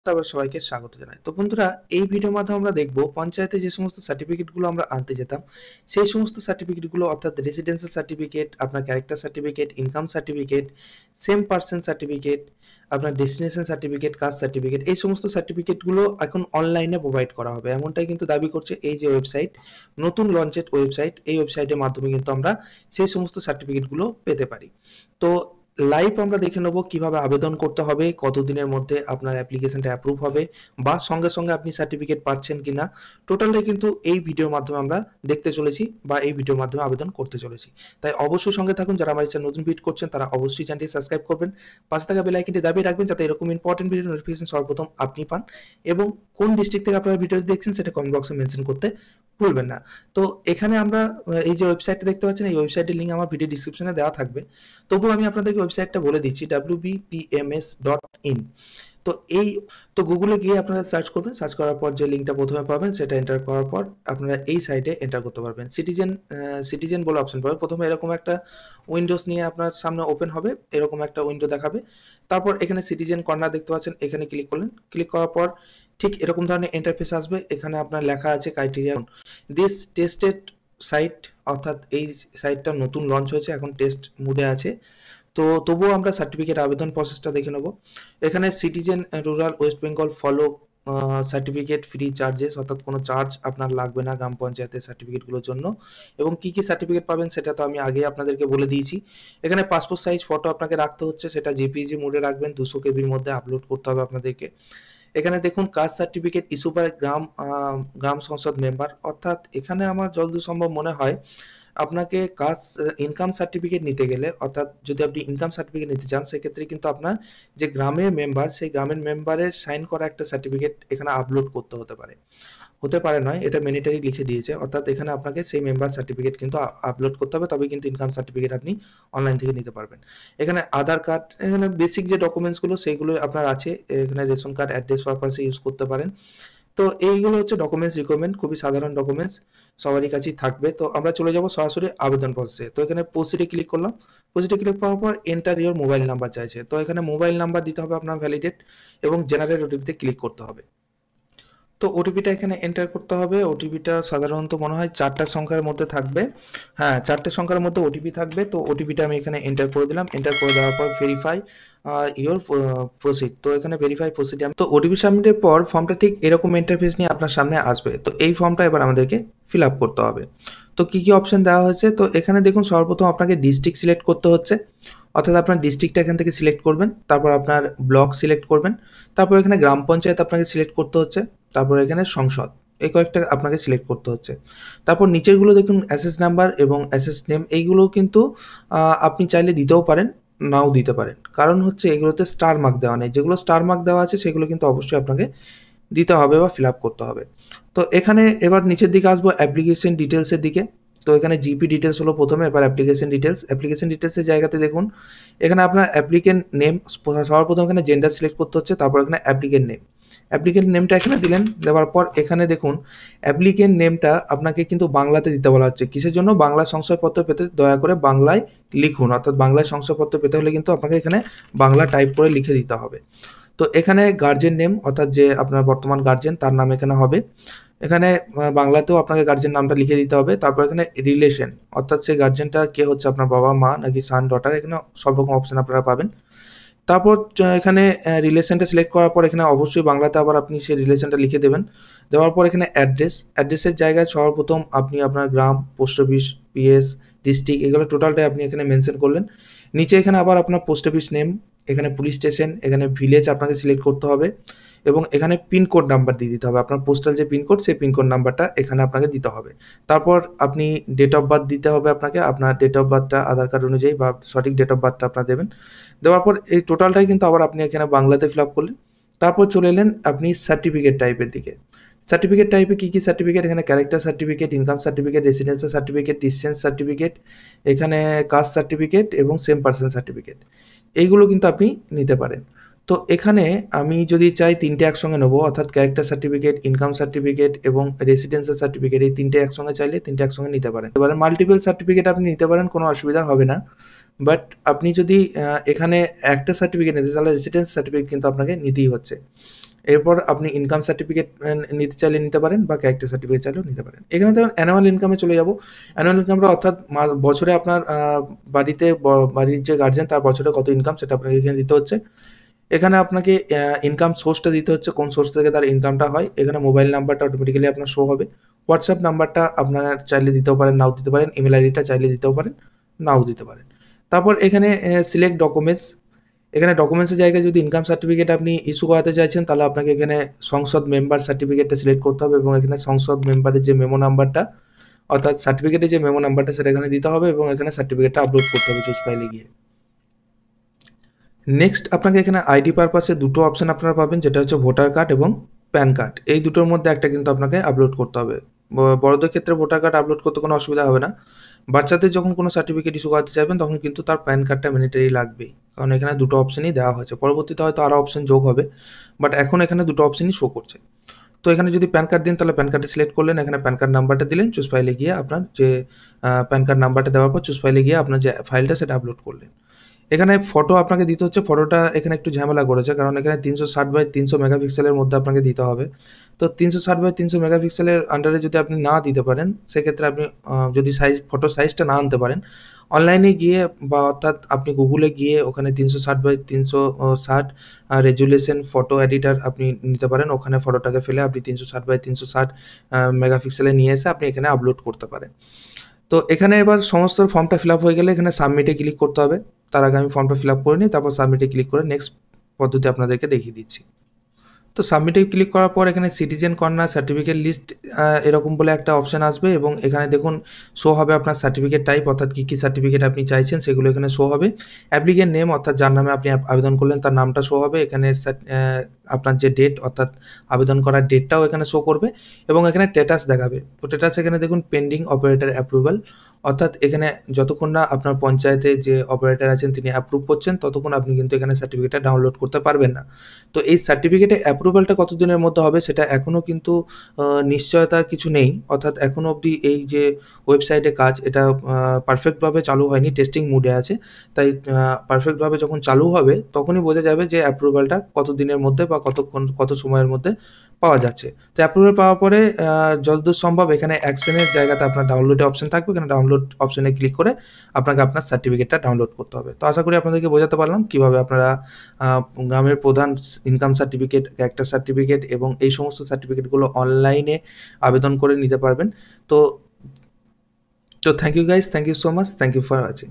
তারপর সবাইকে স্বাগত জানাই। তো বন্ধুরা, এই ভিডিওর মাধ্যমে আমরা দেখব পঞ্চায়েতে যে সমস্ত সার্টিফিকেটগুলো আমরা আনতে যেতাম, সেই সমস্ত সার্টিফিকেটগুলো অর্থাৎ রেসিডেন্সিয়াল সার্টিফিকেট, আপনার character certificate, income certificate, same person certificate, আপনার ডেস্টিনেশন সার্টিফিকেট, কাস্ট সার্টিফিকেট, এই সমস্ত সার্টিফিকেটগুলো এখন অনলাইনে প্রোভাইড করা হবে। এমনটাই কিন্তু দাবি করছে এই যে ওয়েবসাইট, নতুন লঞ্চেড ওয়েবসাইট, এই ওয়েবসাইটের মাধ্যমে কিন্তু আমরা সেই সমস্ত সার্টিফিকেটগুলো পেতে পারি। তো লাইভ আমরা দেখে নেব কিভাবে আবেদন করতে হবে, কতদিনের মধ্যে আপনার অ্যাপ্লিকেশনটা অ্যাপ্রুভ হবে বা সঙ্গে সঙ্গে আপনি সার্টিফিকেট পাচ্ছেন কিনা, টোটালটাই কিন্তু এই ভিডিওর মাধ্যমে আমরা দেখতে চলেছি বা এই ভিডিওর মাধ্যমে আবেদন করতে চলেছি। তাই অবশ্যই সঙ্গে থাকুন। যারা আমার চ্যানেল নতুন ভিজিট করছেন তারা অবশ্যই চ্যানেলটি সাবস্ক্রাইব করবেন, পাশে থাকা বেল আইকনটি দাবিয়ে রাখবেন যাতে এরকম ইম্পর্টেন্ট ভিডিও নোটিফিকেশন সর্বপ্রথম আপনি পান। এবং কোন ডিস্ট্রিক্ট থেকে আপনারা ভিডিও দেখছেন সেটা কমেন্ট বক্সে মেনশন করতে ভুলবেন না। তো এখানে আমরা এই যে ওয়েবসাইটটা দেখতে পাচ্ছেন, এই ওয়েবসাইটের লিঙ্ক আমার ভিডিও ডিসক্রিপশনে দেওয়া থাকবে। তবুও আমি আপনাদেরকে ওয়েবসাইটটা বলে দিচ্ছি, wbpms.in। তো এই তো গুগলে গিয়ে আপনারা সার্চ করবেন, সার্চ করার পর যে লিঙ্কটা প্রথমে পাবেন সেটা এন্টার করার পর আপনারা এই সাইটে এন্টার করতে পারবেন। সিটিজেন বলে অপশন পাবেন। প্রথমে এরকম একটা উইন্ডোজ নিয়ে আপনার সামনে ওপেন হবে, এরকম একটা উইন্ডো দেখাবে। তারপর এখানে সিটিজেন কর্নার দেখতে পাচ্ছেন, এখানে ক্লিক করলেন। ক্লিক করার পর ঠিক এরকম ধরনের ইন্টারফেস আসবে। এখানে আপনার লেখা আছে ক্রাইটেরিয়া দিস টেস্টেড সাইট, অর্থাৎ এই সাইটটা নতুন লঞ্চ হয়েছে, এখন টেস্ট মুডে আছে। তো তবুও আমরা সার্টিফিকেট আবেদন প্রসেসটা দেখে নেব। এখানে citizen rural West Bengal follow certificate free charges, অর্থাৎ কোনো চার্জ আপনার লাগবে না গ্রাম পঞ্চায়েতের সার্টিফিকেটগুলোর জন্য। এবং কি কি সার্টিফিকেট পাবেন সেটা তো আমি আগে আপনাদেরকে বলে দিয়েছি। এখানে পাসপোর্ট সাইজ ফটো আপনাকে রাখতে হচ্ছে, সেটা জেপিজি মোডে রাখবেন, 200 কেবির মধ্যে আপলোড করতে হবে আপনাদেরকে। এখানে দেখুন কাস্ট সার্টিফিকেট ইস্যু বাই গ্রাম সংসদ মেম্বার, অর্থাৎ এখানে আমার যতদূর সম্ভব মনে হয় আপনাকে কাস্ট ইনকাম সার্টিফিকেট নিতে গেলে, অর্থাৎ যদি আপনি ইনকাম সার্টিফিকেট নিতে চান সেক্ষেত্রে কিন্তু আপনার যে গ্রামের মেম্বার, সেই গ্রামের মেম্বারের সাইন করা একটা সার্টিফিকেট এখানে আপলোড করতে হতে পারে নয়, এটা ম্যান্ডেটরি লিখে দিয়েছে। অর্থাৎ এখানে আপনাকে সেই মেম্বার সার্টিফিকেট কিন্তু আপলোড করতে হবে, তবে কিন্তু ইনকাম সার্টিফিকেট আপনি অনলাইন থেকে নিতে পারবেন। এখানে আধার কার্ড, এখানে বেসিক যে ডকুমেন্টসগুলো সেইগুলো আপনার আছে। এখানে রেশন কার্ড অ্যাড্রেস পারপাসে ইউজ করতে পারেন। তো এইগুলো হচ্ছে ডকুমেন্টস রিকোয়ারমেন্ট, খুবই সাধারণ ডকুমেন্টস, সবারই কাছেই থাকবে। তো আমরা চলে যাব সরাসরি আবেদন প্রসেসে। তো এখানে প্রসিডে ক্লিক করলাম। প্রসিডে ক্লিক করার পর এন্টার ইওর মোবাইল নাম্বার চাইছে, তো এখানে মোবাইল নাম্বার দিতে হবে আপনার ভ্যালিডেট, এবং জেনারেট ওটিপিতে ক্লিক করতে হবে। তো ওটিপিটা এখানে এন্টার করতে হবে। ওটিপিটা সাধারণত মনে হয় 4টা সংখ্যার মধ্যে থাকবে। হ্যাঁ, 4টে সংখ্যার মধ্যে ওটিপি থাকবে। তো ওটিপিটা আমি এখানে এন্টার করে দিলাম। এন্টার করে দেওয়ার পর ভেরিফাই ইওর প্রসিড। তো এখানে ভেরিফাই প্রসিড। তো ওটিপি সাবমিটের পর ফর্মটা ঠিক এরকম ইন্টারফেস নিয়ে আপনার সামনে আসবে। তো এই ফর্মটা এবার আমাদেরকে ফিল আপ করতে হবে। তো কি কি অপশন দেওয়া হয়েছে, তো এখানে দেখুন সর্বপ্রথম আপনাকে ডিস্ট্রিক্ট সিলেক্ট করতে হচ্ছে, অর্থাৎ আপনার ডিস্ট্রিক্টটা এখান থেকে সিলেক্ট করবেন। তারপর আপনার ব্লক সিলেক্ট করবেন। তারপর এখানে গ্রাম পঞ্চায়েত আপনাকে সিলেক্ট করতে হচ্ছে। তারপর এখানে সংসদ, এই কয়েকটা আপনাকে সিলেক্ট করতে হচ্ছে। তারপর নিচেরগুলো দেখুন অ্যাসেস নাম্বার এবং অ্যাসেস নেম, এইগুলো কিন্তু আপনি চাইলে দিতেও পারেন, নাও দিতে পারেন। কারণ হচ্ছে এগুলোতে স্টার মার্ক দেওয়া নেই, যেগুলো স্টার মার্ক দেওয়া আছে সেগুলো কিন্তু অবশ্যই আপনাকে দিতে হবে বা ফিল আপ করতে হবে। তো এখানে এবার নিচের দিকে আসবো অ্যাপ্লিকেশন ডিটেলসের দিকে। তো এখানে জিপি ডিটেলস হলো প্রথমে, এবার অ্যাপ্লিকেশন ডিটেলসের জায়গাতে দেখুন এখানে আপনার অ্যাপ্লিকেন্ট নেম, সর্বপ্রথম এখানে জেন্ডার সিলেক্ট করতে হচ্ছে। তারপর এখানে অ্যাপ্লিকেন্ট নেমটা এখানে দিলেন। দেওয়ার পর এখানে দেখুন অ্যাপ্লিকেন্ট নেমটা আপনাকে কিন্তু বাংলাতে দিতে বলা হচ্ছে। কিসের জন্য? বাংলা শংসাপত্র পেতে দয়া করে বাংলায় লিখুন, অর্থাৎ বাংলায় শংসাপত্র পেতে হলে কিন্তু আপনাকে এখানে বাংলা টাইপ করে লিখে দিতে হবে। তো এখানে গার্জেন নেম, অর্থাৎ যে আপনার বর্তমান গার্জেন তার নাম এখানে হবে। এখানে বাংলাতেও আপনাকে গার্জেন নামটা লিখে দিতে হবে। তারপর এখানে রিলেশন, অর্থাৎ সেই গার্জেনটা কে হচ্ছে, আপনার বাবা মা নাকি সান ডটার, এখানে সব রকম অপশন আপনারা পাবেন। তারপর এখানে রিলেশনটা সিলেক্ট করার পর এখানে অবশ্যই বাংলাতে আবার আপনি সেই রিলেশনটা লিখে দেবেন। দেওয়ার পর এখানে অ্যাড্রেসের জায়গায় সর্বপ্রথম আপনি আপনার গ্রাম, পোস্ট অফিস, পিএস, ডিস্ট্রিক্ট, এগুলো টোটালটাই আপনি এখানে মেনশন করলেন। নিচে এখানে আবার আপনার পোস্ট অফিস নেম, এখানে পুলিশ স্টেশন, এখানে ভিলেজ আপনাকে সিলেক্ট করতে হবে, এবং এখানে পিনকোড নাম্বার দিয়ে দিতে হবে। আপনার পোস্টাল যে পিনকোড, সেই পিনকোড নাম্বারটা এখানে আপনাকে দিতে হবে। তারপর আপনি ডেট অফ বার্থ দিতে হবে আপনাকে, আপনার ডেট অফ বার্থটা আধার কার্ড অনুযায়ী বা সঠিক ডেট অফ বার্থটা আপনার দেবেন। দেওয়ার পর এই টোটালটাই কিন্তু আবার আপনি এখানে বাংলাতে ফিল আপ করলেন। তারপর চলে এলেন আপনি সার্টিফিকেট টাইপের দিকে। সার্টিফিকেট টাইপে কী কী সার্টিফিকেট, এখানে character certificate, income certificate, residential certificate, distance certificate, এখানে কাস্ট সার্টিফিকেট এবং সেম পারসন সার্টিফিকেট, এইগুলো কিন্তু আপনি নিতে পারেন। তো এখানে আমি যদি চাই 3টে একসঙ্গে নেবো, অর্থাৎ ক্যারেক্টার সার্টিফিকেট, ইনকাম সার্টিফিকেট এবং রেসিডেন্সিয়াল সার্টিফিকেট, এই 3টে একসঙ্গে চাইলে 3টে একসঙ্গে নিতে পারেন। এবারে মাল্টিপল সার্টিফিকেট আপনি নিতে পারেন, কোনো অসুবিধা হবে না। বাট আপনি যদি এখানে একটা সার্টিফিকেট নিতে, তাহলে রেসিডেন্স সার্টিফিকেট কিন্তু আপনাকে নিতেই হচ্ছে। এরপর আপনি ইনকাম সার্টিফিকেট নিতে চাইলে নিতে পারেন বা ক্যারেক্টার সার্টিফিকেট চাইলেও নিতে পারেন। এখানে দেখুন অ্যানুয়াল ইনকামে চলে যাব। অ্যানুয়াল ইনকামটা অর্থাৎ বছরে আপনার বাড়িতে বাড়ির যে গার্জেন তার বছরে কত ইনকাম সেটা আপনাকে এখানে দিতে হচ্ছে। এখানে আপনাকে ইনকাম সোর্সটা দিতে হচ্ছে, কোন সোর্স থেকে তার ইনকামটা হয়। এখানে মোবাইল নাম্বারটা অটোমেটিক্যালি আপনার শো হবে। হোয়াটসঅ্যাপ নাম্বারটা আপনার চাইলে দিতেও পারেন, নাও দিতে পারেন। ইমেল আইডিটা চাইলে দিতেও পারেন, নাও দিতে পারেন। তারপর এখানে সিলেক্ট ডকুমেন্টস। এখানে ডকুমেন্টসের জায়গায় যদি ইনকাম সার্টিফিকেট আপনি ইস্যু করাতে চাইছেন তাহলে আপনাকে এখানে সংসদ মেম্বার সার্টিফিকেটটা সিলেক্ট করতে হবে এবং এখানে সংসদ মেম্বারের যে মেমো নাম্বারটা অর্থাৎ সার্টিফিকেটের যে মেমো নাম্বারটা সেটা এখানে দিতে হবে এবং এখানে সার্টিফিকেটটা আপলোড করতে হবে চুজ ফাইলে গিয়ে। নেক্সট আপনাকে এখানে আইডি পারপাসে দুটো অপশন আপনারা পাবেন, যেটা হচ্ছে ভোটার কার্ড এবং প্যান কার্ড। এই দুটোর মধ্যে একটা কিন্তু আপনাকে আপলোড করতে হবে। বড়দের ক্ষেত্রে ভোটার কার্ড আপলোড করতে কোনো অসুবিধা হবে না। বাচ্চাদের যখন কোনো সার্টিফিকেট ইস্যু করাতে চাইবেন তখন কিন্তু তার প্যান কার্ডটা ম্যান্ডেটরি লাগবেই, কারণ এখানে দুটো অপশনই দেওয়া হয়েছে। পরবর্তীতে হয়তো আরও অপশন যোগ হবে, বাট এখন এখানে দুটো অপশনই শো করছে। তো এখানে যদি প্যান কার্ড দিন তাহলে প্যান কার্ডটা সিলেক্ট করলেন, এখানে প্যান কার্ড নাম্বারটা দিলেন, চুজ ফাইলে গিয়ে আপনার যে প্যান কার্ড নাম্বারটা দেওয়ার পর চুজ ফাইলে গিয়ে আপনার যে ফাইলটা সেটা আপলোড করলেন। এখানে ফটো আপনাকে দিতে হচ্ছে। ফটোটা এখানে একটু ঝামেলা করেছে, কারণ এখানে 360x300 মেগাপিক্সেলের মধ্যে আপনাকে দিতে হবে। তো 360x300 মেগাপিক্সেলের আন্ডারে যদি আপনি না দিতে পারেন সেক্ষেত্রে আপনি যদি ফটো সাইজটা না আনতে পারেন, অনলাইনে গিয়ে বা অর্থাৎ আপনি গুগলে গিয়ে ওখানে 360x360 রেজুলেশন ফটো এডিটার আপনি নিতে পারেন। ওখানে ফটোটাকে ফেলে আপনি 360x360 মেগাপিক্সেলে নিয়ে এসে আপনি এখানে আপলোড করতে পারেন। তো এখানে এবার সমস্ত ফর্মটা ফিল আপ হয়ে গেলে এখানে সাবমিটে ক্লিক করতে হবে। তার আগে আমি ফর্মটা ফিল আপ করে নিই, তারপর সাবমিটে ক্লিক করে নেক্সট পদ্ধতি আপনাদেরকে দেখিয়ে দিচ্ছি। তো সাবমিটে ক্লিক করার পর এখানে সিটিজেন কর্নার সার্টিফিকেট লিস্ট এরকম বলে একটা অপশান আসবে এবং এখানে দেখুন শো হবে আপনার সার্টিফিকেট টাইপ, অর্থাৎ কী কী সার্টিফিকেট আপনি চাইছেন সেগুলো এখানে শো হবে। অ্যাপ্লিকেন্ট নেম অর্থাৎ যার নামে আপনি আবেদন করলেন তার নামটা শো হবে। এখানে আপনার যে ডেট অর্থাৎ আবেদন করার ডেটটাও এখানে শো করবে এবং এখানে স্ট্যাটাস দেখাবে। তো স্ট্যাটাস এখানে দেখুন পেন্ডিং অপারেটর অ্যাপ্রুভাল, অর্থাৎ এখানে যতক্ষণ না আপনার পঞ্চায়েতে যে অপারেটর আছেন তিনি অ্যাপ্রুভ করছেন ততক্ষণ আপনি কিন্তু এখানে সার্টিফিকেটটা ডাউনলোড করতে পারবেন না। তো এই সার্টিফিকেটে অ্যাপ্রুভালটা কতদিনের মধ্যে হবে সেটা এখনও কিন্তু নিশ্চয়তা কিছু নেই, অর্থাৎ এখনও অবধি এই যে ওয়েবসাইটে কাজ এটা পারফেক্টভাবে চালু হয়নি, টেস্টিং মুডে আছে। তাই পারফেক্টভাবে যখন চালু হবে তখনই বোঝা যাবে যে অ্যাপ্রুভালটা কত দিনের মধ্যে বা কত সময়ের মধ্যে পাওয়া যাচ্ছে। তো অ্যাপ্রুভাল পাওয়ার পরে যতদূর সম্ভব এখানে অ্যাকশনের জায়গাতে আপনার ডাউনলোডের অপশন থাকবে, এখানে ডাউনলোড অপশনে ক্লিক করে আপনাকে আপনার সার্টিফিকেটটা ডাউনলোড করতে হবে। তো আশা করি আপনাদেরকে বোঝাতে পারলাম কীভাবে আপনারা গ্রামের প্রধান ইনকাম সার্টিফিকেট, ক্যারেক্টার সার্টিফিকেট এবং এই সমস্ত সার্টিফিকেটগুলো অনলাইনে আবেদন করে নিতে পারবেন। তো thank you guys, thank you so much, thank you for watching.